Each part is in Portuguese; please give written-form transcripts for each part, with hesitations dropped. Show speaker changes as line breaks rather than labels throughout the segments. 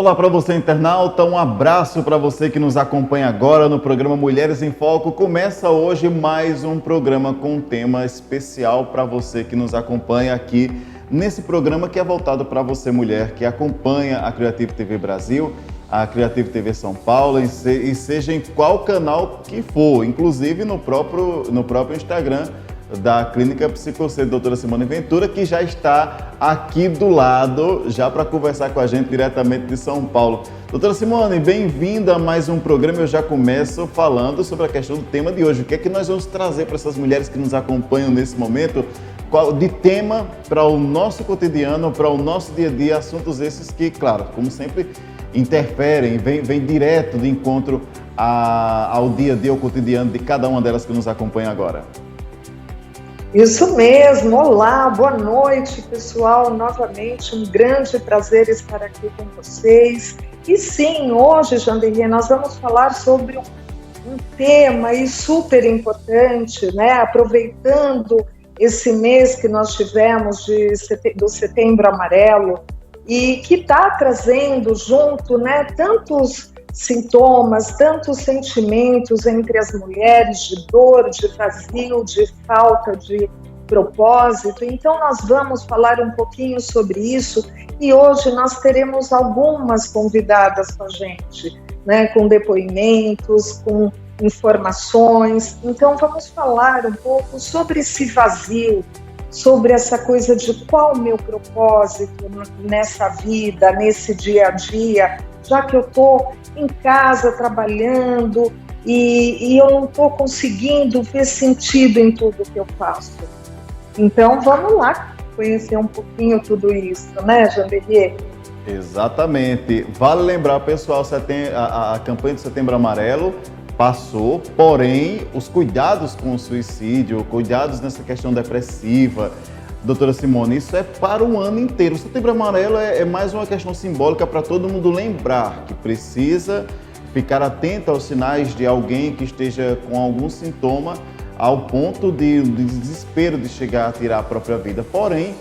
Olá para você, internauta, um abraço para você que nos acompanha agora no programa Mulheres em Foco. Começa hoje mais um programa com um tema especial para você que nos acompanha aqui nesse programa que é voltado para você, mulher, que acompanha a Creative TV Brasil, a Creative TV São Paulo, e seja em qual canal que for, inclusive no próprio Instagram da Clínica Psicocer, doutora Simone Ventura, que já está aqui do lado, já para conversar com a gente diretamente de São Paulo. Doutora Simone, bem-vinda a mais um programa. Eu já começo falando sobre a questão do tema de hoje. O que é que nós vamos trazer para essas mulheres que nos acompanham nesse momento, de tema para o nosso cotidiano, para o nosso dia a dia, assuntos esses que, claro, como sempre, interferem, vem direto de encontro ao dia a dia, ao cotidiano de cada uma delas que nos acompanha agora.
Isso mesmo, olá, boa noite pessoal, novamente um grande prazer estar aqui com vocês. E sim, hoje, Janderê, nós vamos falar sobre um tema super importante, né? Aproveitando esse mês que nós tivemos do Setembro Amarelo e que está trazendo junto, né, tantos sintomas, tantos sentimentos entre as mulheres de dor, de vazio, de falta de propósito. Então nós vamos falar um pouquinho sobre isso e hoje nós teremos algumas convidadas com a gente, né, com depoimentos, com informações. Então vamos falar um pouco sobre esse vazio, sobre essa coisa de qual o meu propósito nessa vida, nesse dia a dia, já que eu estou em casa trabalhando e eu não estou conseguindo ver sentido em tudo que eu faço. Então vamos lá conhecer um pouquinho tudo isso, né, Janderê?
Exatamente. Vale lembrar, pessoal, a campanha de Setembro Amarelo passou, porém, os cuidados com o suicídio, cuidados nessa questão depressiva, doutora Simone, isso é para o ano inteiro. O Setembro Amarelo é mais uma questão simbólica para todo mundo lembrar que precisa ficar atento aos sinais de alguém que esteja com algum sintoma ao ponto de desespero de chegar a tirar a própria vida. Porém,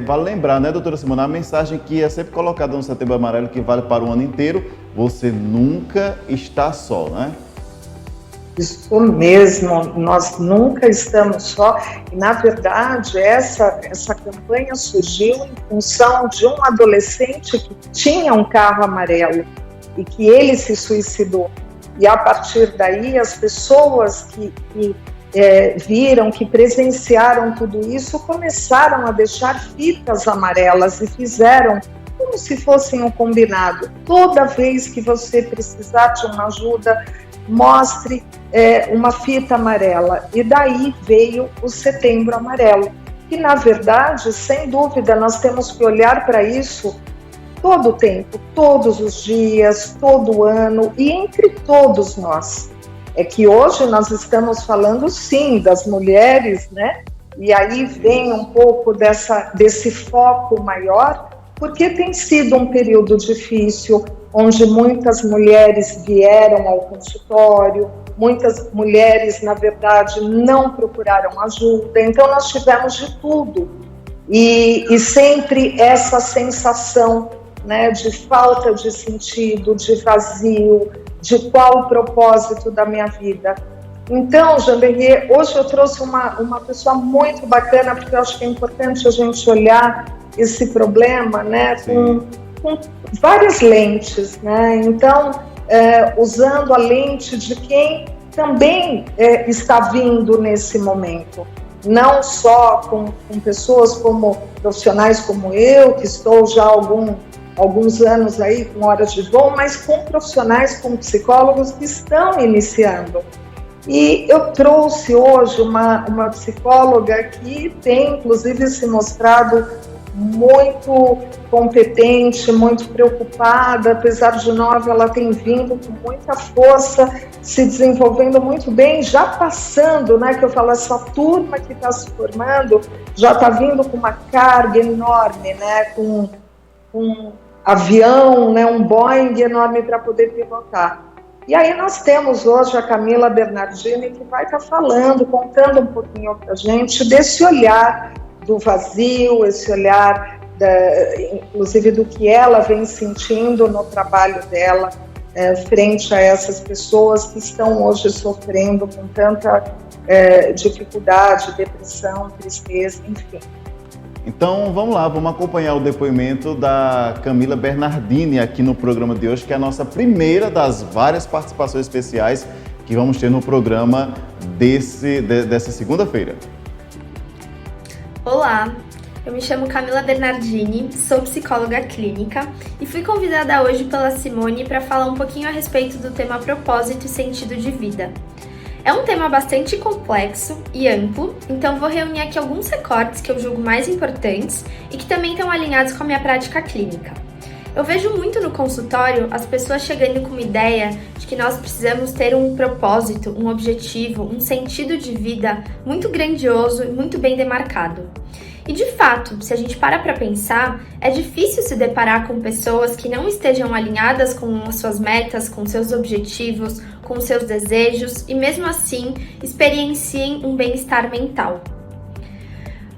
vale lembrar, né, doutora Simone, a mensagem que é sempre colocada no Setembro Amarelo, que vale para o ano inteiro: você nunca está só, né?
Isso mesmo, nós nunca estamos só. E, na verdade, essa campanha surgiu em função de um adolescente que tinha um carro amarelo e que ele se suicidou. E, a partir daí, as pessoas que viram, que presenciaram tudo isso, começaram a deixar fitas amarelas e fizeram como se fossem um combinado. Toda vez que você precisar de uma ajuda, mostre uma fita amarela. E daí veio o Setembro Amarelo. E, na verdade, sem dúvida, nós temos que olhar para isso todo o tempo, todos os dias, todo ano e entre todos nós. É que hoje nós estamos falando, sim, das mulheres, né? E aí vem um pouco desse foco maior, porque tem sido um período difícil, onde muitas mulheres vieram ao consultório, muitas mulheres, na verdade, não procuraram ajuda. Então, nós tivemos de tudo. E sempre essa sensação, né, de falta de sentido, de vazio, de qual o propósito da minha vida. Então, Janderê, hoje eu trouxe uma pessoa muito bacana, porque eu acho que é importante a gente olhar esse problema, né, com várias lentes, né? Então, usando a lente de quem também está vindo nesse momento, não só com pessoas como profissionais como eu, que estou já há alguns anos aí com horas de voo, mas com profissionais, com psicólogos que estão iniciando. E eu trouxe hoje uma psicóloga que tem, inclusive, se mostrado muito competente, muito preocupada. Apesar de nova, ela tem vindo com muita força, se desenvolvendo muito bem, já passando, né, que eu falo, essa turma que está se formando já está vindo com uma carga enorme, né, com avião, né, um Boeing enorme para poder pilotar. E aí nós temos hoje a Camila Bernardini, que vai estar falando, contando um pouquinho para a gente desse olhar do vazio, esse olhar inclusive do que ela vem sentindo no trabalho dela, frente a essas pessoas que estão hoje sofrendo com tanta dificuldade, depressão, tristeza, enfim.
Então vamos lá, vamos acompanhar o depoimento da Camila Bernardini aqui no programa de hoje, que é a nossa primeira das várias participações especiais que vamos ter no programa dessa segunda-feira.
Olá, eu me chamo Camila Bernardini, sou psicóloga clínica e fui convidada hoje pela Simone para falar um pouquinho a respeito do tema propósito e sentido de vida. É um tema bastante complexo e amplo, então vou reunir aqui alguns recortes que eu julgo mais importantes e que também estão alinhados com a minha prática clínica. Eu vejo muito no consultório as pessoas chegando com uma ideia de que nós precisamos ter um propósito, um objetivo, um sentido de vida muito grandioso e muito bem demarcado. E de fato, se a gente para pensar, é difícil se deparar com pessoas que não estejam alinhadas com as suas metas, com seus objetivos, com seus desejos e mesmo assim experienciem um bem-estar mental.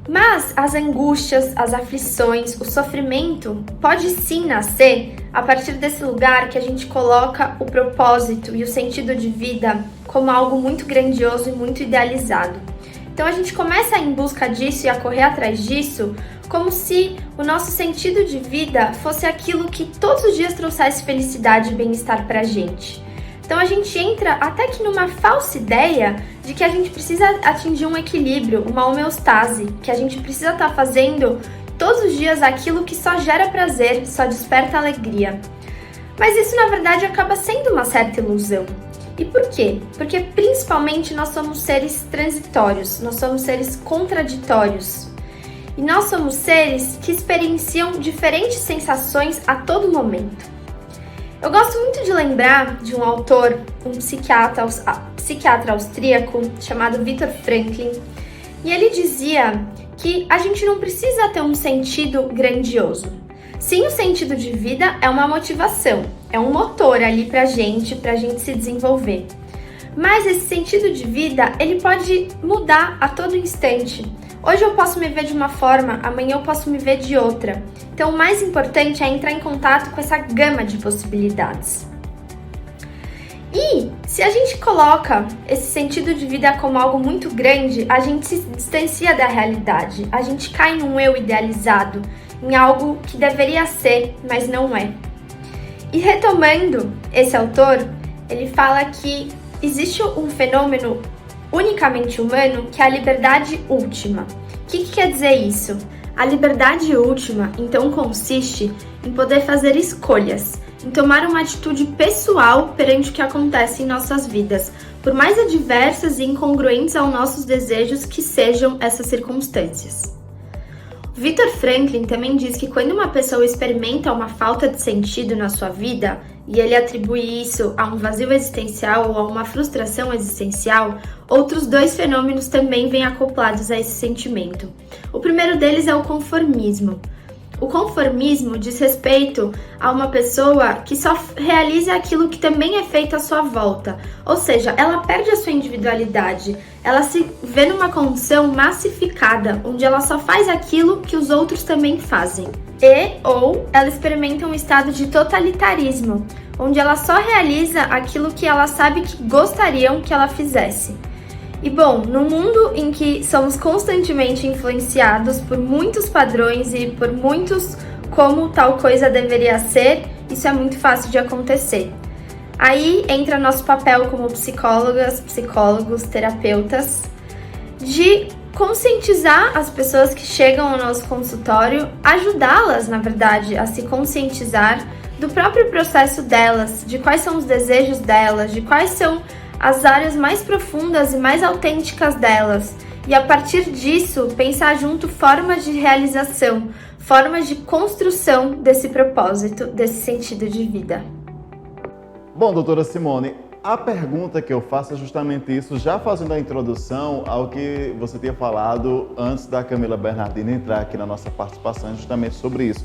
Mas as angústias, as aflições, o sofrimento pode sim nascer a partir desse lugar que a gente coloca o propósito e o sentido de vida como algo muito grandioso e muito idealizado. Então a gente começa a ir em busca disso e a correr atrás disso como se o nosso sentido de vida fosse aquilo que todos os dias trouxesse felicidade e bem-estar pra gente. Então a gente entra até que numa falsa ideia de que a gente precisa atingir um equilíbrio, uma homeostase, que a gente precisa estar fazendo todos os dias aquilo que só gera prazer, só desperta alegria. Mas isso na verdade acaba sendo uma certa ilusão. E por quê? Porque principalmente nós somos seres transitórios, nós somos seres contraditórios. E nós somos seres que experienciam diferentes sensações a todo momento. Eu gosto muito de lembrar de um autor, um psiquiatra austríaco chamado Viktor Frankl, e ele dizia que a gente não precisa ter um sentido grandioso. Sim, o sentido de vida é uma motivação, é um motor ali pra gente se desenvolver. Mas esse sentido de vida, ele pode mudar a todo instante. Hoje eu posso me ver de uma forma, amanhã eu posso me ver de outra. Então o mais importante é entrar em contato com essa gama de possibilidades. E se a gente coloca esse sentido de vida como algo muito grande, a gente se distancia da realidade, a gente cai num eu idealizado, em algo que deveria ser, mas não é. E retomando esse autor, ele fala que existe um fenômeno unicamente humano que é a liberdade última. O que quer dizer isso? A liberdade última, então, consiste em poder fazer escolhas, em tomar uma atitude pessoal perante o que acontece em nossas vidas, por mais adversas e incongruentes aos nossos desejos que sejam essas circunstâncias. Viktor Frankl também diz que quando uma pessoa experimenta uma falta de sentido na sua vida, e ele atribui isso a um vazio existencial ou a uma frustração existencial, outros dois fenômenos também vêm acoplados a esse sentimento. O primeiro deles é o conformismo. O conformismo diz respeito a uma pessoa que só realiza aquilo que também é feito à sua volta, ou seja, ela perde a sua individualidade, ela se vê numa condição massificada, onde ela só faz aquilo que os outros também fazem. Ou ela experimenta um estado de totalitarismo, onde ela só realiza aquilo que ela sabe que gostariam que ela fizesse. E bom, no mundo em que somos constantemente influenciados por muitos padrões e por muitos como tal coisa deveria ser, isso é muito fácil de acontecer. Aí entra nosso papel como psicólogas, psicólogos, terapeutas, de conscientizar as pessoas que chegam ao nosso consultório, ajudá-las, na verdade, a se conscientizar do próprio processo delas, de quais são os desejos delas, de quais são as áreas mais profundas e mais autênticas delas. E a partir disso, pensar junto formas de realização, formas de construção desse propósito, desse sentido de vida.
Bom, doutora Simone, a pergunta que eu faço é justamente isso, já fazendo a introdução ao que você tinha falado antes da Camila Bernardini entrar aqui na nossa participação, justamente sobre isso.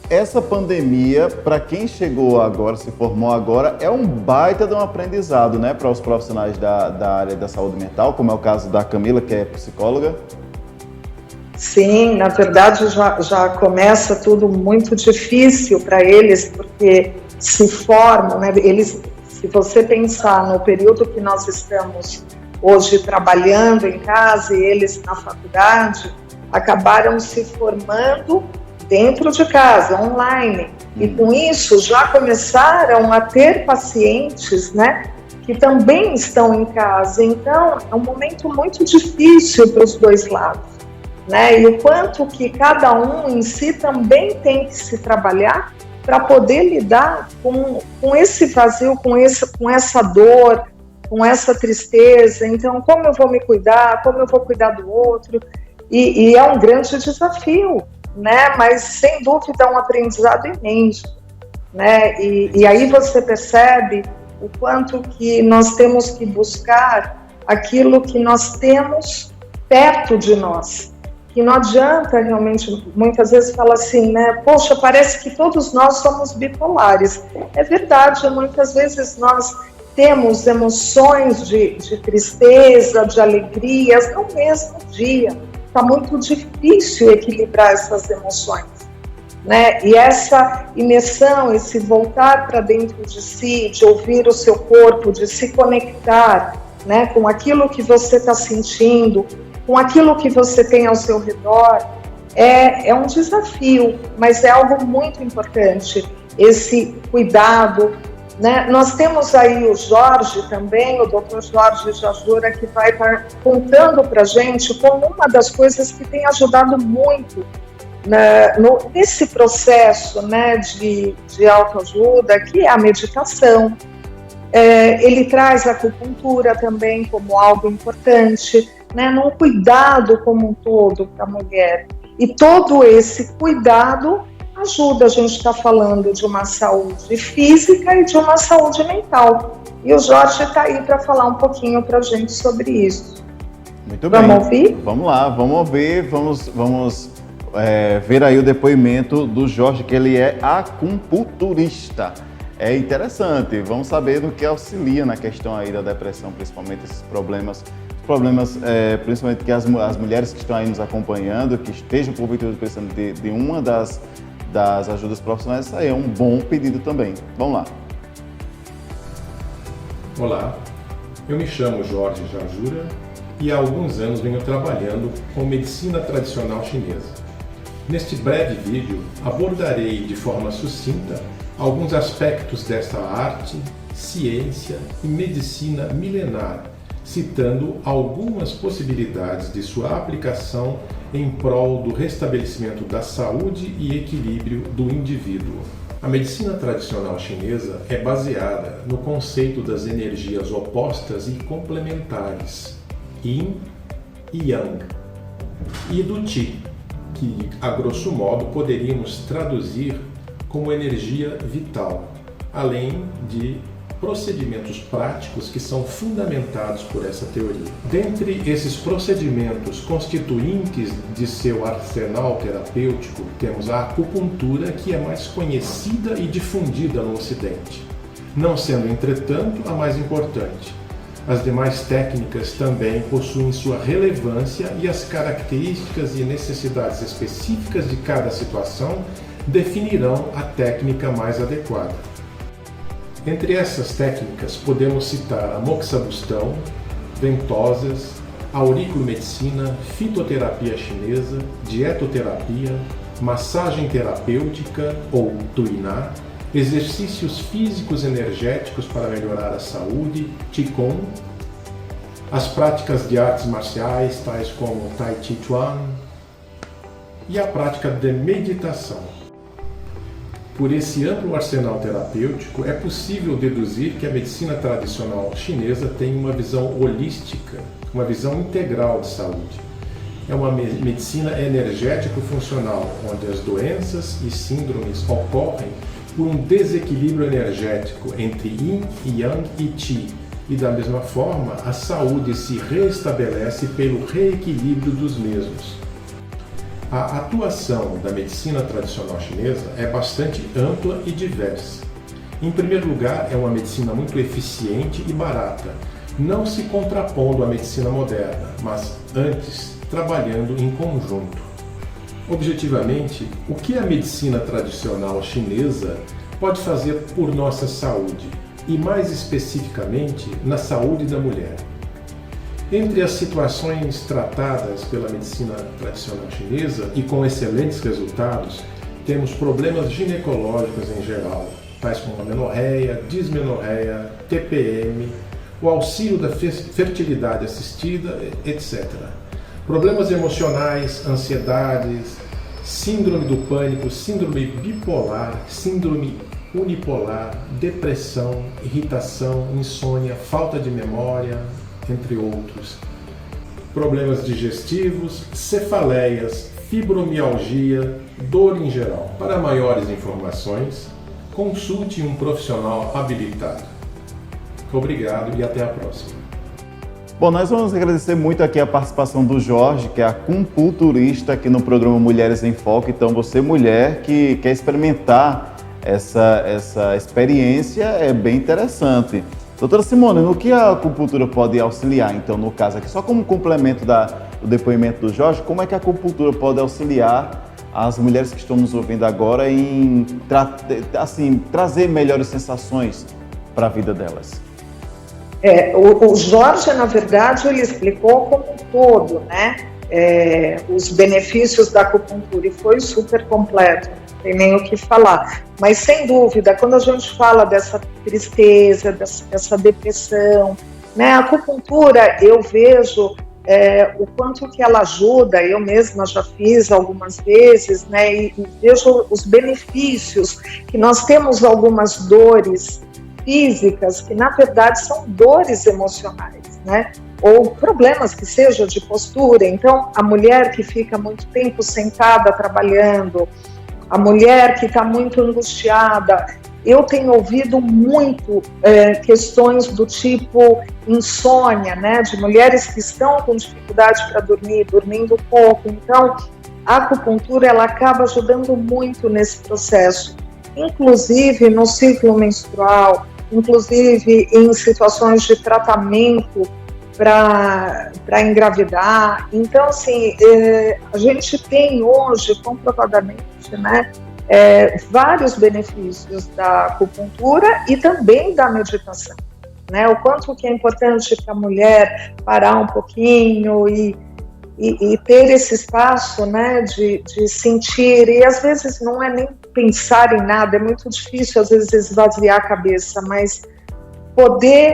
Essa pandemia, para quem chegou agora, se formou agora, é um baita de um aprendizado, né, para os profissionais da área da saúde mental, como é o caso da Camila, que é psicóloga.
Sim, na verdade já começa tudo muito difícil para eles, porque se formam, né? Eles, se você pensar no período que nós estamos hoje trabalhando em casa e eles na faculdade, acabaram se formando dentro de casa, online. E com isso já começaram a ter pacientes, né, que também estão em casa. Então, é um momento muito difícil para os dois lados, né? E o quanto que cada um em si também tem que se trabalhar para poder lidar com esse vazio, com essa dor, com essa tristeza. Então, como eu vou me cuidar, como eu vou cuidar do outro? E é um grande desafio, né? Mas, sem dúvida, é um aprendizado imenso, né? E aí você percebe o quanto que nós temos que buscar aquilo que nós temos perto de nós. Que não adianta realmente, muitas vezes fala assim, né? Poxa, parece que todos nós somos bipolares. É verdade, muitas vezes nós temos emoções de tristeza, de alegrias no mesmo dia. Está muito difícil equilibrar essas emoções, né? E essa imersão, esse voltar para dentro de si, de ouvir o seu corpo, de se conectar, né, com aquilo que você está sentindo, com aquilo que você tem ao seu redor, é um desafio, mas é algo muito importante, esse cuidado, né? Nós temos aí o Jorge também, o Dr. Jorge Jajura, que vai estar contando para a gente como uma das coisas que tem ajudado muito nesse processo, né, de autoajuda, que é a meditação. Ele traz a acupuntura também como algo importante, né, num cuidado como um todo para a mulher. E todo esse cuidado ajuda. A gente está falando de uma saúde física e de uma saúde mental. E o Jorge está aí para falar um pouquinho para a gente sobre isso.
Muito bem.
Vamos ouvir?
Vamos lá, vamos ouvir, vamos ver aí o depoimento do Jorge, que ele é acupunturista. É interessante, vamos saber do que auxilia na questão aí da depressão, principalmente esses problemas, principalmente que as mulheres que estão aí nos acompanhando, que estejam porventura precisando de uma das ajudas profissionais, isso aí é um bom pedido também. Vamos lá.
Olá, eu me chamo Jorge Jajura e há alguns anos venho trabalhando com medicina tradicional chinesa. Neste breve vídeo abordarei de forma sucinta alguns aspectos dessa arte, ciência e medicina milenar, citando algumas possibilidades de sua aplicação em prol do restabelecimento da saúde e equilíbrio do indivíduo. A medicina tradicional chinesa é baseada no conceito das energias opostas e complementares, Yin e Yang, e do Qi, que, a grosso modo, poderíamos traduzir como energia vital, além de procedimentos práticos que são fundamentados por essa teoria. Dentre esses procedimentos constituintes de seu arsenal terapêutico, temos a acupuntura, que é mais conhecida e difundida no Ocidente, não sendo, entretanto, a mais importante. As demais técnicas também possuem sua relevância e as características e necessidades específicas de cada situação definirão a técnica mais adequada. Entre essas técnicas podemos citar a moxabustão, ventosas, auriculomedicina, fitoterapia chinesa, dietoterapia, massagem terapêutica ou tuiná, exercícios físicos energéticos para melhorar a saúde, Qigong, as práticas de artes marciais tais como Tai Chi Chuan e a prática de meditação. Por esse amplo arsenal terapêutico, é possível deduzir que a medicina tradicional chinesa tem uma visão holística, uma visão integral de saúde. É uma medicina energético-funcional, onde as doenças e síndromes ocorrem por um desequilíbrio energético entre Yin, Yang e Qi, e da mesma forma a saúde se restabelece pelo reequilíbrio dos mesmos. A atuação da medicina tradicional chinesa é bastante ampla e diversa. Em primeiro lugar, é uma medicina muito eficiente e barata, não se contrapondo à medicina moderna, mas antes trabalhando em conjunto. Objetivamente, o que a medicina tradicional chinesa pode fazer por nossa saúde e, mais especificamente, na saúde da mulher? Entre as situações tratadas pela medicina tradicional chinesa e com excelentes resultados, temos problemas ginecológicos em geral, tais como amenorreia, dismenorreia, TPM, o auxílio da fertilidade assistida, etc. Problemas emocionais, ansiedades, síndrome do pânico, síndrome bipolar, síndrome unipolar, depressão, irritação, insônia, falta de memória, entre outros. Problemas digestivos, cefaleias, fibromialgia, dor em geral. Para maiores informações, consulte um profissional habilitado. Obrigado e até a próxima.
Bom, nós vamos agradecer muito aqui a participação do Jorge, que é acupunturista aqui no programa Mulheres em Foco. Então, você, mulher, que quer experimentar essa experiência, é bem interessante. Doutora Simone, no que a acupuntura pode auxiliar, então, no caso aqui, só como complemento do depoimento do Jorge, como é que a acupuntura pode auxiliar as mulheres que estão nos ouvindo agora em trazer melhores sensações para a vida delas?
O Jorge, na verdade, ele explicou como um todo, né? Os benefícios da acupuntura e foi super completo, não tem nem o que falar. Mas, sem dúvida, quando a gente fala dessa tristeza, dessa depressão, né? A acupuntura, eu vejo o quanto que ela ajuda, eu mesma já fiz algumas vezes, né? E vejo os benefícios, que nós temos algumas dores físicas que, na verdade, são dores emocionais, né? Ou problemas que sejam de postura. Então, a mulher que fica muito tempo sentada trabalhando, a mulher que está muito angustiada, eu tenho ouvido muito questões do tipo insônia, né? De mulheres que estão com dificuldade para dormir, dormindo pouco. Então, a acupuntura, ela acaba ajudando muito nesse processo, inclusive no ciclo menstrual, inclusive em situações de tratamento para engravidar. Então, assim, a gente tem hoje, comprovadamente, né, vários benefícios da acupuntura e também da meditação, né? O quanto que é importante para a mulher parar um pouquinho e ter esse espaço, né, de sentir, e às vezes não é nem pensar em nada, é muito difícil às vezes esvaziar a cabeça, mas poder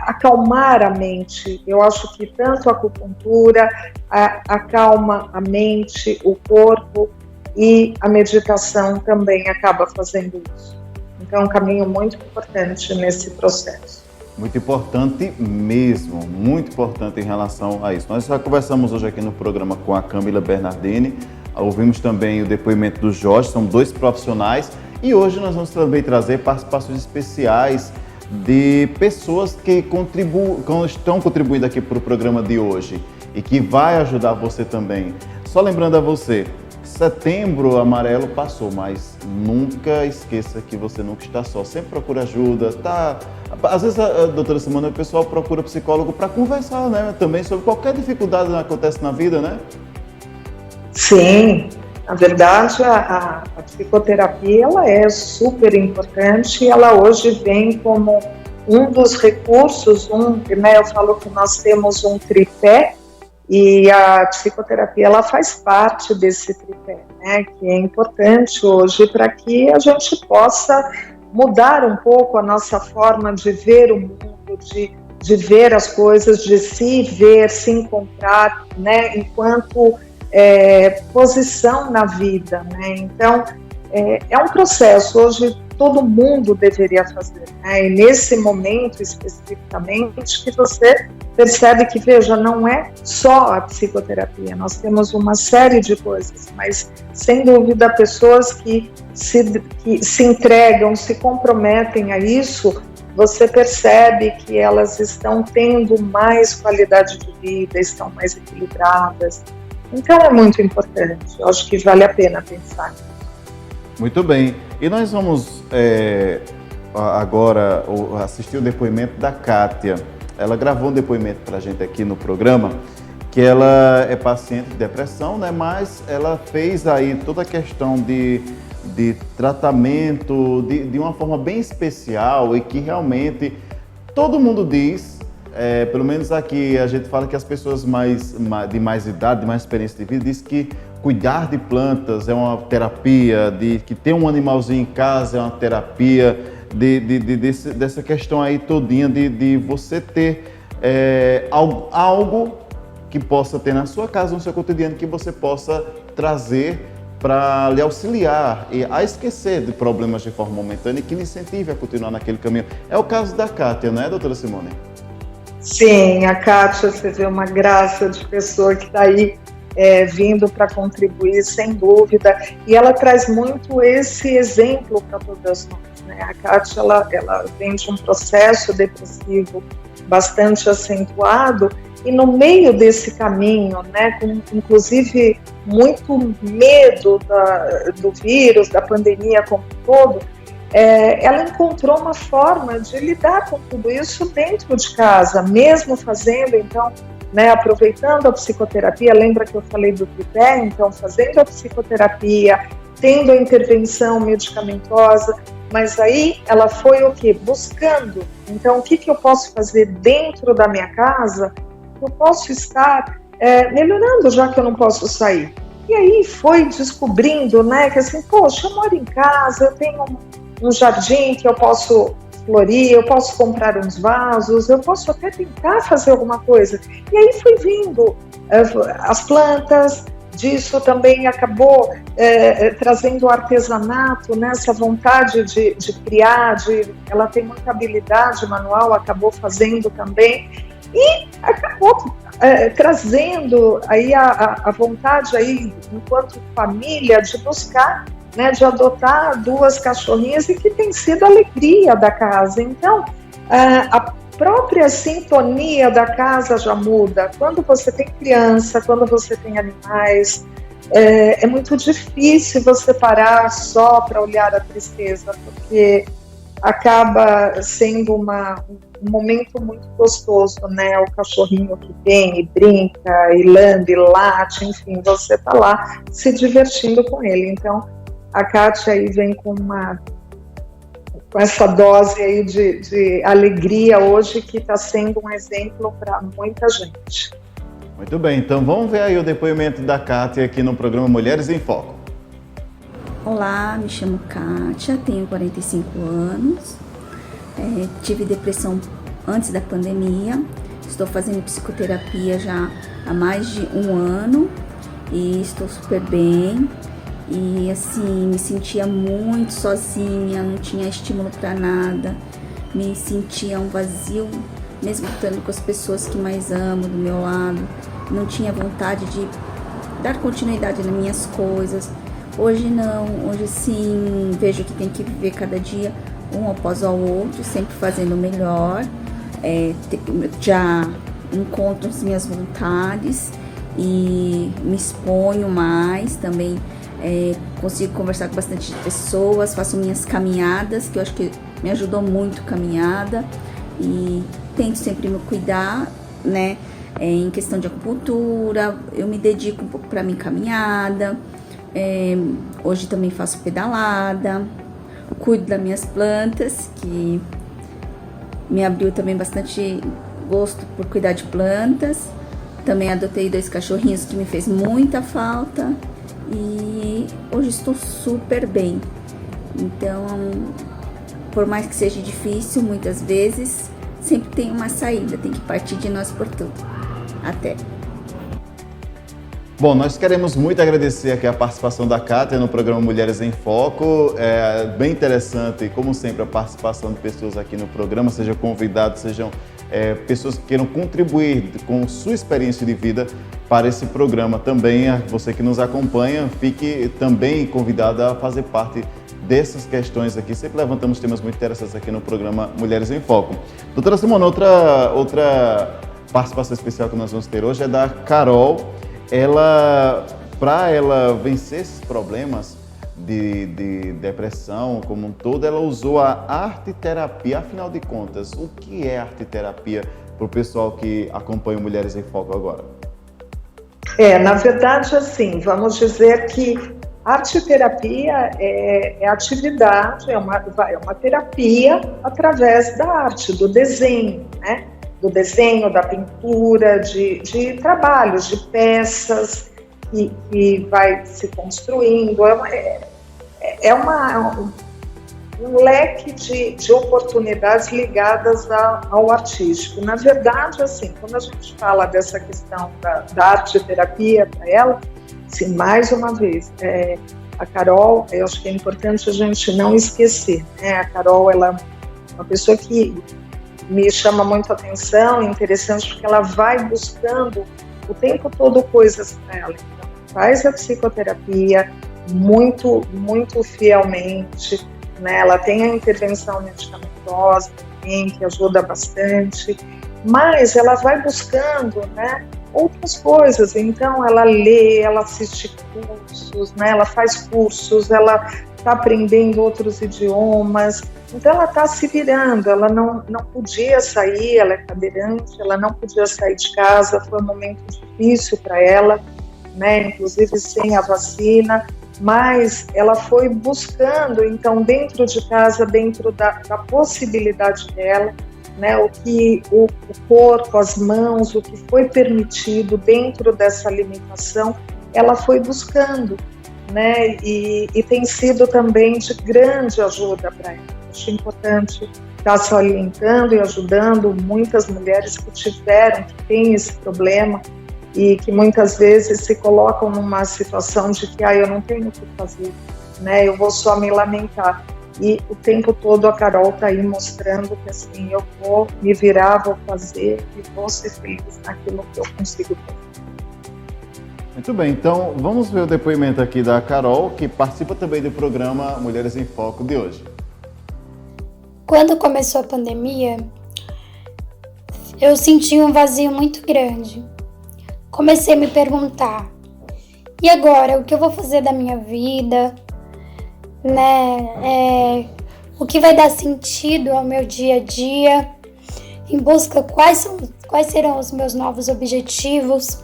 acalmar a mente. Eu acho que tanto a acupuntura acalma a mente, o corpo, e a meditação também acaba fazendo isso. Então é um caminho muito importante nesse processo.
Muito importante mesmo, muito importante em relação a isso. Nós já conversamos hoje aqui no programa com a Camila Bernardini, ouvimos também o depoimento do Jorge, são dois profissionais, e hoje nós vamos também trazer participações especiais de pessoas que estão contribuindo aqui para o programa de hoje e que vai ajudar você também. Só lembrando a você, Setembro Amarelo passou, mas nunca esqueça que você nunca está só. Sempre procura ajuda, tá? Às vezes, doutora Simone, o pessoal procura psicólogo para conversar, né? Também sobre qualquer dificuldade que acontece na vida, né?
Sim, na verdade, a psicoterapia, ela é super importante e ela hoje vem como um dos recursos, né? Eu falo que nós temos um tripé, e a psicoterapia, ela faz parte desse tripé, né, que é importante hoje para que a gente possa mudar um pouco a nossa forma de ver o mundo, de ver as coisas, de se ver, se encontrar, né, enquanto posição na vida, né. Então, é um processo, hoje todo mundo deveria fazer, né, e nesse momento especificamente que você percebe que, veja, não é só a psicoterapia, nós temos uma série de coisas, mas sem dúvida pessoas que se entregam, se comprometem a isso, você percebe que elas estão tendo mais qualidade de vida, estão mais equilibradas. Então é muito importante, eu acho que vale a pena pensar nisso.
Muito bem, e nós vamos agora assistir o depoimento da Kátia. Ela gravou um depoimento para a gente aqui no programa, que ela é paciente de depressão, né? Mas ela fez aí toda a questão de tratamento de uma forma bem especial e que realmente todo mundo diz, pelo menos aqui a gente fala que as pessoas de mais idade, de mais experiência de vida, diz que cuidar de plantas é uma terapia, que ter um animalzinho em casa é uma terapia, dessa questão aí todinha de você ter algo que possa ter na sua casa, no seu cotidiano, que você possa trazer para lhe auxiliar a esquecer de problemas de forma momentânea e que lhe incentive a continuar naquele caminho. É o caso da Kátia, não é, doutora Simone?
Sim, a Kátia, você vê uma graça de pessoa que está aí vindo para contribuir, sem dúvida, e ela traz muito esse exemplo para todas nós, né? A Kátia, ela vem de um processo depressivo bastante acentuado, e no meio desse caminho, né, com inclusive muito medo do vírus, da pandemia como um todo, ela encontrou uma forma de lidar com tudo isso dentro de casa, mesmo fazendo, então, né, aproveitando a psicoterapia. Lembra que eu falei do tripé? Então, fazendo a psicoterapia, tendo a intervenção medicamentosa, mas aí ela foi o quê? Buscando. Então, o que eu posso fazer dentro da minha casa? Eu posso estar melhorando, já que eu não posso sair. E aí foi descobrindo, né, que assim, poxa, eu moro em casa, eu tenho um jardim que eu posso florir, eu posso comprar uns vasos, eu posso até tentar fazer alguma coisa. E aí foi vindo as plantas, disso também acabou trazendo o artesanato, né, essa vontade de criar, ela tem muita habilidade manual, acabou fazendo também, e acabou trazendo aí a vontade aí, enquanto família, de buscar, né, de adotar 2 cachorrinhas, e que tem sido a alegria da casa. Então, a própria sintonia da casa já muda. Quando você tem criança, quando você tem animais, é muito difícil você parar só para olhar a tristeza, porque acaba sendo um momento muito gostoso, né? O cachorrinho que vem e brinca, e lambe, late, enfim, você está lá se divertindo com ele. Então, a Kátia aí vem com essa dose aí de alegria hoje, que está sendo um exemplo para muita gente.
Muito bem, então vamos ver aí o depoimento da Kátia aqui no programa Mulheres em Foco.
Olá, me chamo Kátia, tenho 45 anos, tive depressão antes da pandemia, estou fazendo psicoterapia já há mais de 1 ano e estou super bem. E assim, me sentia muito sozinha, não tinha estímulo para nada, me sentia um vazio, mesmo estando com as pessoas que mais amo do meu lado, não tinha vontade de dar continuidade nas minhas coisas. Hoje não, hoje sim, vejo que tem que viver cada dia um após o outro, sempre fazendo o melhor, já encontro as minhas vontades e me exponho mais também. Consigo conversar com bastante pessoas, faço minhas caminhadas, que eu acho que me ajudou muito caminhada, e tento sempre me cuidar, né? Em questão de acupuntura, eu me dedico um pouco para minha caminhada, hoje também faço pedalada, cuido das minhas plantas, que me abriu também bastante gosto por cuidar de plantas. Também adotei 2 cachorrinhos que me fez muita falta. E hoje estou super bem. Então, por mais que seja difícil, muitas vezes, sempre tem uma saída, tem que partir de nós por tudo. Até.
Bom, nós queremos muito agradecer aqui a participação da Kátia no programa Mulheres em Foco. É bem interessante, como sempre, a participação de pessoas aqui no programa, sejam convidados, sejam pessoas que queiram contribuir com sua experiência de vida para esse programa. Também, você que nos acompanha, fique também convidado a fazer parte dessas questões aqui. Sempre levantamos temas muito interessantes aqui no programa Mulheres em Foco. Doutora Simone, outra participação especial que nós vamos ter hoje é da Carol. Para ela vencer esses problemas de depressão como um todo, ela usou a arte-terapia. Afinal de contas, o que é arte-terapia para o pessoal que acompanha Mulheres em Foco agora?
Na verdade, assim, vamos dizer que arte-terapia é atividade, é uma terapia através da arte, do desenho, né? Do desenho, da pintura, de trabalhos, de peças que vai se construindo. É um leque de oportunidades ligadas ao artístico. Na verdade, assim, quando a gente fala dessa questão da arte-terapia para ela, assim, mais uma vez, a Carol, eu acho que é importante a gente não esquecer, né? A Carol, ela é uma pessoa que me chama muito a atenção, é interessante porque ela vai buscando o tempo todo coisas para ela. Então, faz a psicoterapia muito, muito fielmente, né? Ela tem a intervenção medicamentosa também, que ajuda bastante, mas ela vai buscando, né, outras coisas. Então ela lê, ela assiste cursos, né, ela faz cursos, ela está aprendendo outros idiomas, então ela está se virando. Ela não podia sair, ela é cadeirante, ela não podia sair de casa, foi um momento difícil para ela, né, inclusive sem a vacina, mas ela foi buscando, então, dentro de casa, dentro da possibilidade dela, né, o corpo, as mãos, o que foi permitido dentro dessa limitação, ela foi buscando, né, e tem sido também de grande ajuda para ela. Acho importante estar se orientando e ajudando muitas mulheres que têm esse problema, e que muitas vezes se colocam numa situação de que eu não tenho o que fazer, né? Eu vou só me lamentar. E o tempo todo a Carol está aí mostrando que assim, eu vou me virar, vou fazer e vou ser feliz naquilo que eu consigo fazer.
Muito bem, então vamos ver o depoimento aqui da Carol, que participa também do programa Mulheres em Foco de hoje.
Quando começou a pandemia, eu senti um vazio muito grande. Comecei a me perguntar, e agora, o que eu vou fazer da minha vida, né? O que vai dar sentido ao meu dia a dia, em busca quais serão os meus novos objetivos.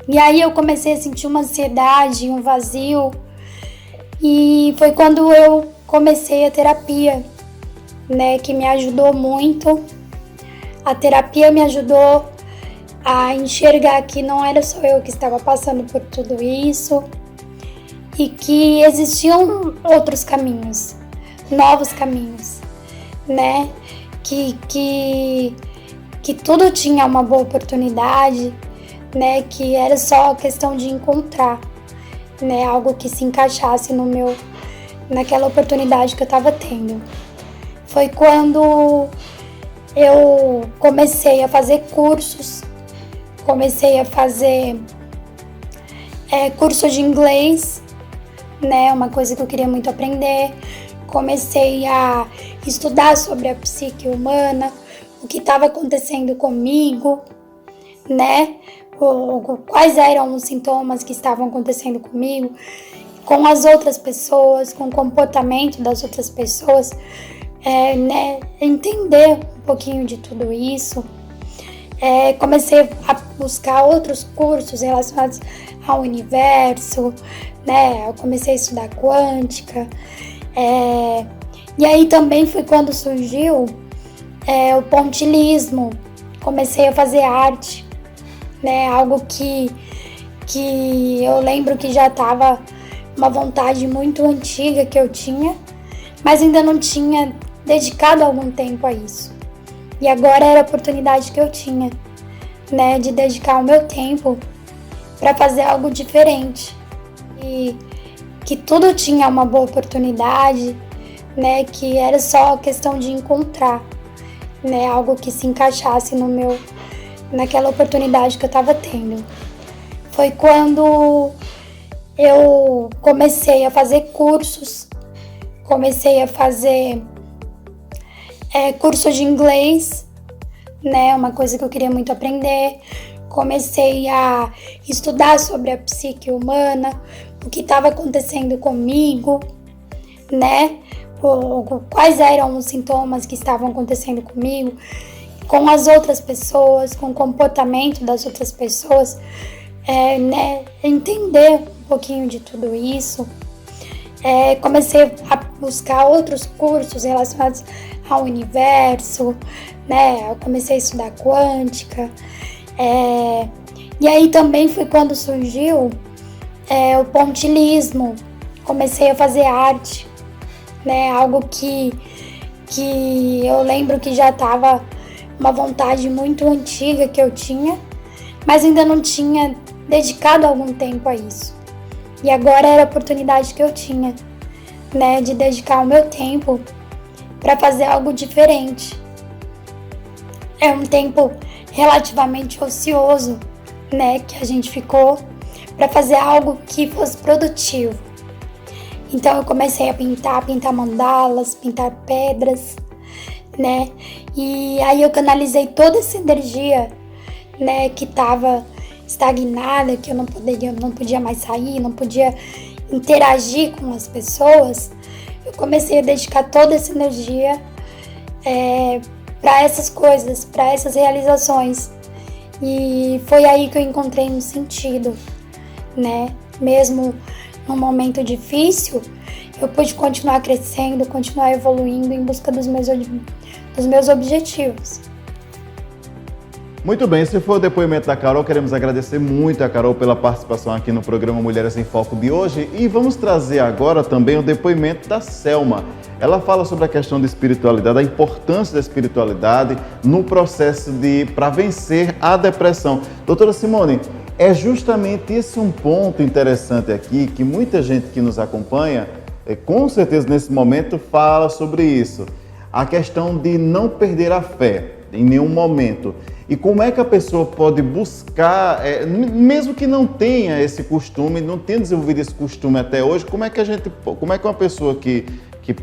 E aí eu comecei a sentir uma ansiedade, um vazio, e foi quando eu comecei a terapia, né, que me ajudou muito. A terapia me ajudou a enxergar que não era só eu que estava passando por tudo isso e que existiam outros caminhos, novos caminhos, né? Que tudo tinha uma boa oportunidade, né? Que era só questão de encontrar, né? Algo que se encaixasse naquela oportunidade que eu estava tendo. Foi quando eu comecei a fazer cursos. Comecei a fazer curso de inglês, né? Uma coisa que eu queria muito aprender. Comecei a estudar sobre a psique humana, o que estava acontecendo comigo, né? Quais eram os sintomas que estavam acontecendo comigo, com as outras pessoas, com o comportamento das outras pessoas, né? Entender um pouquinho de tudo isso. Comecei a buscar outros cursos relacionados ao universo, né? Eu comecei a estudar quântica. E aí também foi quando surgiu o pontilhismo. Comecei a fazer arte, né? Algo que eu lembro que já estava uma vontade muito antiga que eu tinha, mas ainda não tinha dedicado algum tempo a isso. E agora era a oportunidade que eu tinha, né, de dedicar o meu tempo para fazer algo diferente. E que tudo tinha uma boa oportunidade, né, que era só questão de encontrar, né, algo que se encaixasse naquela oportunidade que eu estava tendo. Foi quando eu comecei a fazer cursos, comecei a fazer curso de inglês, né? Uma coisa que eu queria muito aprender. Comecei a estudar sobre a psique humana, o que estava acontecendo comigo, né? Quais eram os sintomas que estavam acontecendo comigo, com as outras pessoas, com o comportamento das outras pessoas. entender um pouquinho de tudo isso. Comecei a buscar outros cursos relacionados ao universo, né? Eu comecei a estudar quântica. E aí também foi quando surgiu o pontilhismo. Comecei a fazer arte, né? Algo que eu lembro que já estava uma vontade muito antiga que eu tinha, mas ainda não tinha dedicado algum tempo a isso. E agora era a oportunidade que eu tinha, né, de dedicar o meu tempo para fazer algo diferente. É um tempo relativamente ocioso, né, que a gente ficou para fazer algo que fosse produtivo. Então eu comecei a pintar mandalas, pintar pedras, né, e aí eu canalizei toda essa energia, né, que estava estagnada, que eu não podia mais sair, não podia interagir com as pessoas. Eu comecei a dedicar toda essa energia para essas coisas, para essas realizações. E foi aí que eu encontrei um sentido, né? Mesmo num momento difícil, eu pude continuar crescendo, continuar evoluindo em busca dos meus objetivos.
Muito bem, esse foi o depoimento da Carol. Queremos agradecer muito a Carol pela participação aqui no programa Mulheres em Foco de hoje. E vamos trazer agora também o depoimento da Selma. Ela fala sobre a questão da espiritualidade, a importância da espiritualidade no processo para vencer a depressão. Doutora Simone, é justamente esse um ponto interessante aqui, que muita gente que nos acompanha, com certeza nesse momento, fala sobre isso. A questão de não perder a fé em nenhum momento. E como é que a pessoa pode buscar, mesmo que não tenha esse costume, não tenha desenvolvido esse costume até hoje, como é que uma pessoa que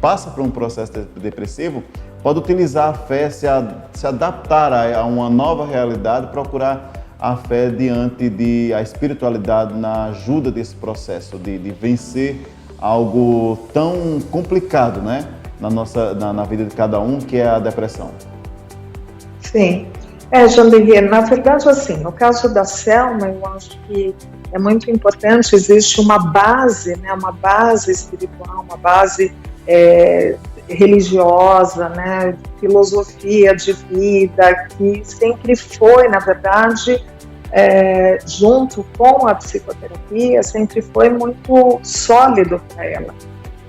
passa por um processo depressivo pode utilizar a fé, se adaptar a uma nova realidade, procurar a fé diante a espiritualidade na ajuda desse processo de vencer algo tão complicado, né, na vida de cada um, que é a depressão?
Sim. Jambigue, na verdade, assim, no caso da Selma, eu acho que é muito importante, existe uma base, né, uma base espiritual, uma base religiosa, né, filosofia de vida, que sempre foi, na verdade, junto com a psicoterapia, sempre foi muito sólido para ela.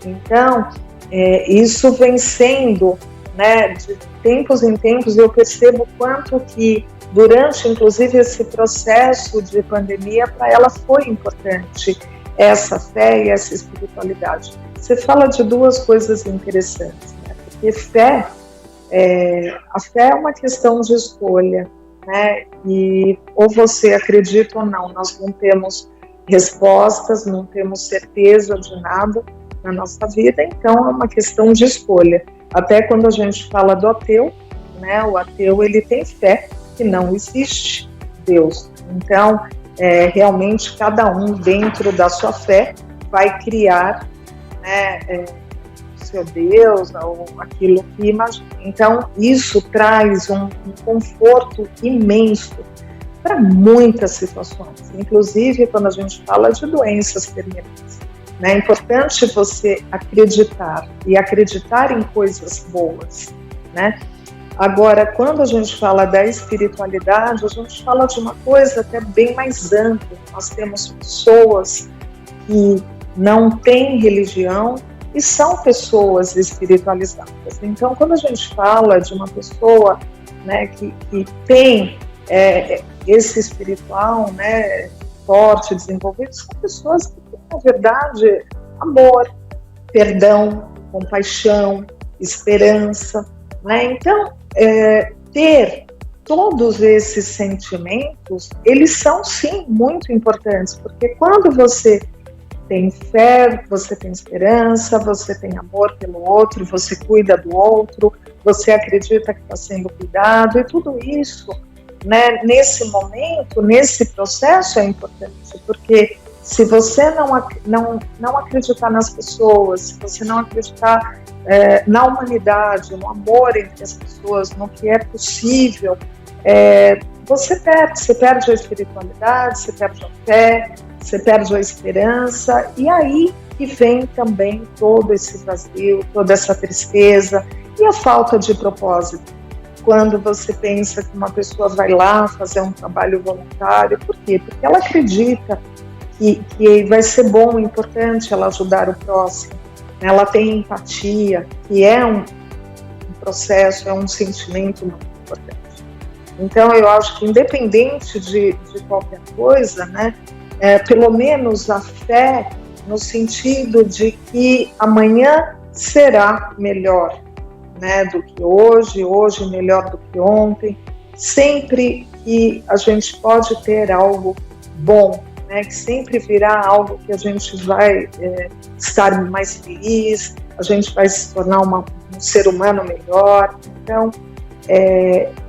Então, isso vem sendo, né, de tempos em tempos, eu percebo quanto que durante, inclusive, esse processo de pandemia, para ela foi importante essa fé e essa espiritualidade. Você fala de duas coisas interessantes, né? Porque a fé é uma questão de escolha, né? E ou você acredita ou não, nós não temos respostas, não temos certeza de nada na nossa vida, então é uma questão de escolha. Até quando a gente fala do ateu, né, o ateu ele tem fé que não existe Deus. Então, realmente cada um dentro da sua fé vai criar, né, seu Deus ou aquilo que imagina. Então, isso traz um conforto imenso para muitas situações, inclusive quando a gente fala de doenças terminais. É importante você acreditar e acreditar em coisas boas, né? Agora, quando a gente fala da espiritualidade, a gente fala de uma coisa até bem mais ampla. Nós temos pessoas que não têm religião e são pessoas espiritualizadas. Então, quando a gente fala de uma pessoa, né, que tem esse espiritual, né, forte, desenvolvido, são pessoas que têm, na verdade, amor, perdão, compaixão, esperança, né? Então, ter todos esses sentimentos, eles são, sim, muito importantes, porque quando você tem fé, você tem esperança, você tem amor pelo outro, você cuida do outro, você acredita que está sendo cuidado, e tudo isso, né, nesse momento, nesse processo é importante, porque se você não acreditar nas pessoas, se você não acreditar na humanidade, no amor entre as pessoas, no que é possível, você perde a espiritualidade, você perde a fé, você perde a esperança, e aí que vem também todo esse vazio, toda essa tristeza e a falta de propósito. Quando você pensa que uma pessoa vai lá fazer um trabalho voluntário, por quê? Porque ela acredita que vai ser bom, importante ela ajudar o próximo, ela tem empatia, que é um processo, é um sentimento muito importante. Então, eu acho que independente de qualquer coisa, né, pelo menos a fé no sentido de que amanhã será melhor, né, do que hoje melhor do que ontem, sempre que a gente pode ter algo bom, né, que sempre virá algo que a gente vai estar mais feliz, a gente vai se tornar um ser humano melhor. Então,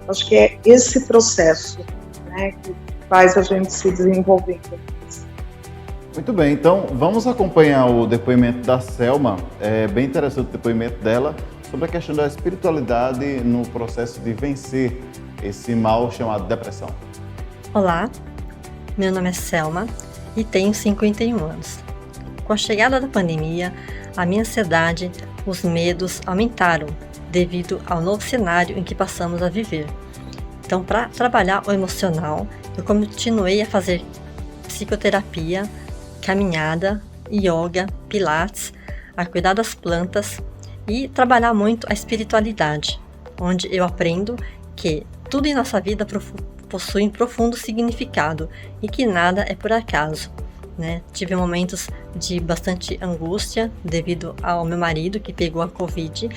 acho que é esse processo, né, que faz a gente se desenvolvendo.
Muito bem, então vamos acompanhar o depoimento da Selma. É bem interessante o depoimento dela sobre a questão da espiritualidade no processo de vencer esse mal chamado depressão.
Olá, meu nome é Selma e tenho 51 anos. Com a chegada da pandemia, a minha ansiedade, os medos aumentaram devido ao novo cenário em que passamos a viver. Então, para trabalhar o emocional, eu continuei a fazer psicoterapia, caminhada, yoga, pilates, a cuidar das plantas e trabalhar muito a espiritualidade, onde eu aprendo que tudo em nossa vida possui um profundo significado e que nada é por acaso, né? Tive momentos de bastante angústia devido ao meu marido que pegou a Covid,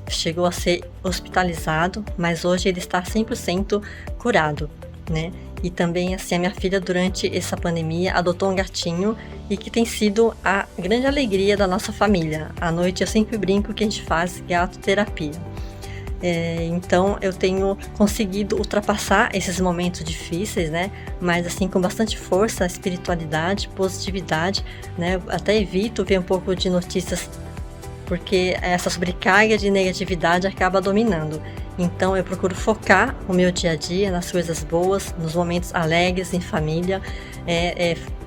chegou a ser hospitalizado, mas hoje ele está 100% curado, né? E também, assim, a minha filha, durante essa pandemia, adotou um gatinho e que tem sido a grande alegria da nossa família. À noite eu sempre brinco que a gente faz gato terapia. Então eu tenho conseguido ultrapassar esses momentos difíceis, né? Mas assim, com bastante força, espiritualidade, positividade, né? Até evito ver um pouco de notícias, porque essa sobrecarga de negatividade acaba dominando. Então eu procuro focar o meu dia a dia nas coisas boas, nos momentos alegres em família.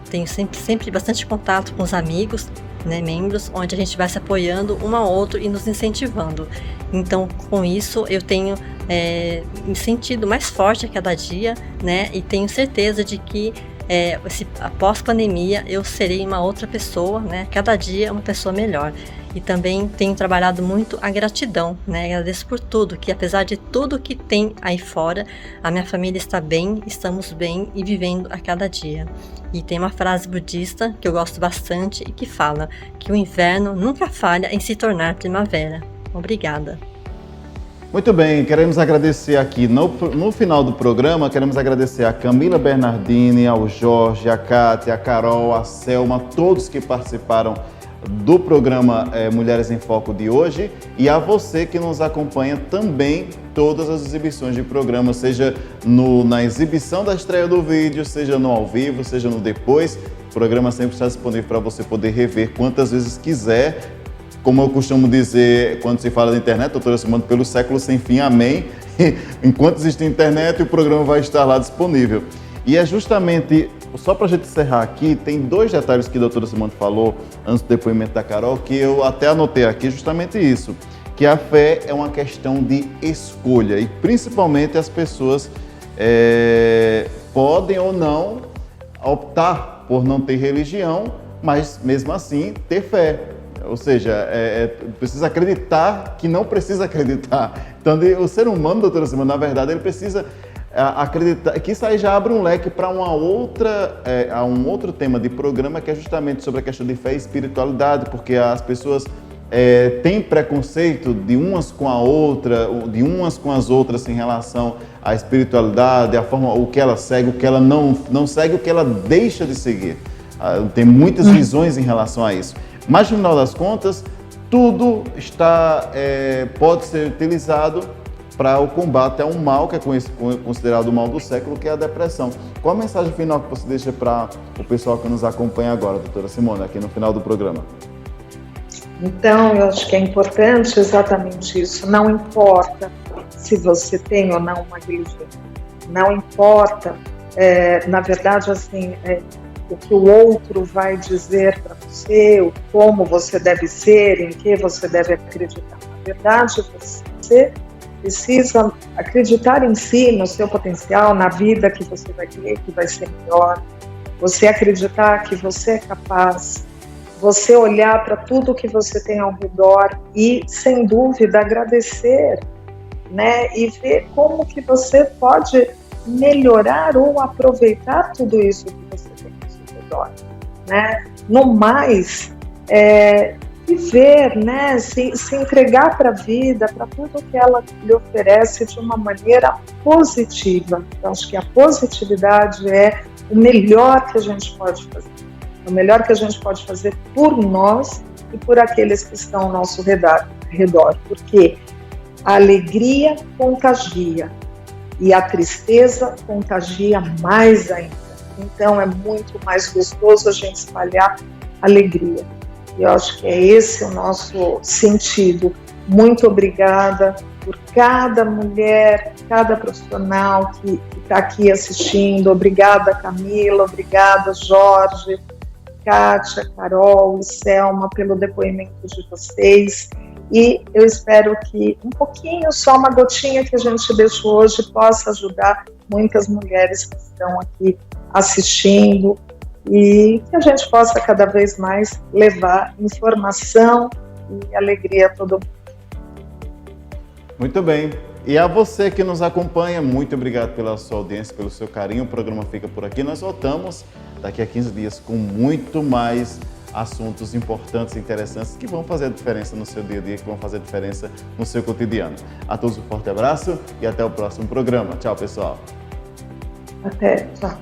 Tenho sempre bastante contato com os amigos, né, membros, onde a gente vai se apoiando um ao outro e nos incentivando. Então, com isso, eu tenho me sentido mais forte a cada dia, né, e tenho certeza de que após pandemia eu serei uma outra pessoa, né, cada dia uma pessoa melhor. E também tenho trabalhado muito a gratidão, né? Agradeço por tudo, que apesar de tudo que tem aí fora, a minha família está bem, estamos bem e vivendo a cada dia. E tem uma frase budista que eu gosto bastante e que fala que o inverno nunca falha em se tornar primavera. Obrigada.
Muito bem, queremos agradecer aqui no final do programa, queremos agradecer a Camila Bernardini, ao Jorge, a Kátia, a Carol, a Selma, todos que participaram do programa Mulheres em Foco de hoje, e a você que nos acompanha também todas as exibições de programa, seja na exibição da estreia do vídeo, seja no ao vivo, seja no depois. O programa sempre está disponível para você poder rever quantas vezes quiser. Como eu costumo dizer quando se fala da internet, doutora Simone, pelo século sem fim, amém. Enquanto existe internet, o programa vai estar lá disponível. E é justamente, só para a gente encerrar aqui, tem 2 detalhes que a doutora Simone falou antes do depoimento da Carol, que eu até anotei aqui, justamente isso, que a fé é uma questão de escolha e principalmente as pessoas podem ou não optar por não ter religião, mas mesmo assim ter fé. Ou seja, precisa acreditar que não precisa acreditar. Então, o ser humano, doutora Simone, na verdade, ele precisa acreditar, que isso aí já abre um leque para um outro tema de programa, que é justamente sobre a questão de fé e espiritualidade, porque as pessoas têm preconceito de umas com a outra, de umas com as outras em relação à espiritualidade, a forma, o que ela segue, o que ela não segue, o que ela deixa de seguir. Tem muitas visões em relação a isso. Mas, no final das contas, tudo pode ser utilizado para o combate a um mal que é considerado o mal do século, que é a depressão. Qual a mensagem final que você deixa para o pessoal que nos acompanha agora, doutora Simone, aqui no final do programa?
Então, eu acho que é importante exatamente isso. Não importa se você tem ou não uma religião. Não importa, na verdade, assim, o que o outro vai dizer para você, como você deve ser, em que você deve acreditar. Na verdade, você precisa acreditar em si, no seu potencial, na vida que você vai ter, que vai ser melhor. Você acreditar que você é capaz, você olhar para tudo que você tem ao redor e, sem dúvida, agradecer, né? E ver como que você pode melhorar ou aproveitar tudo isso que você tem ao seu redor, né? No mais, viver, né? Se entregar para a vida, para tudo que ela lhe oferece de uma maneira positiva. Então, acho que a positividade é o melhor que a gente pode fazer. O melhor que a gente pode fazer por nós e por aqueles que estão ao nosso redor. Porque a alegria contagia e a tristeza contagia mais ainda. Então, é muito mais gostoso a gente espalhar alegria. E eu acho que é esse o nosso sentido. Muito obrigada por cada mulher, cada profissional que está aqui assistindo. Obrigada, Camila. Obrigada, Jorge, Kátia, Carol e Selma, pelo depoimento de vocês. E eu espero que um pouquinho, só uma gotinha que a gente deixou hoje, possa ajudar muitas mulheres que estão aqui assistindo e que a gente possa cada vez mais levar informação e alegria a todo mundo.
Muito bem. E a você que nos acompanha, muito obrigado pela sua audiência, pelo seu carinho. O programa fica por aqui. Nós voltamos daqui a 15 dias com muito mais assuntos importantes e interessantes que vão fazer a diferença no seu dia a dia, que vão fazer a diferença no seu cotidiano. A todos um forte abraço e até o próximo programa. Tchau, pessoal.
Até, tchau.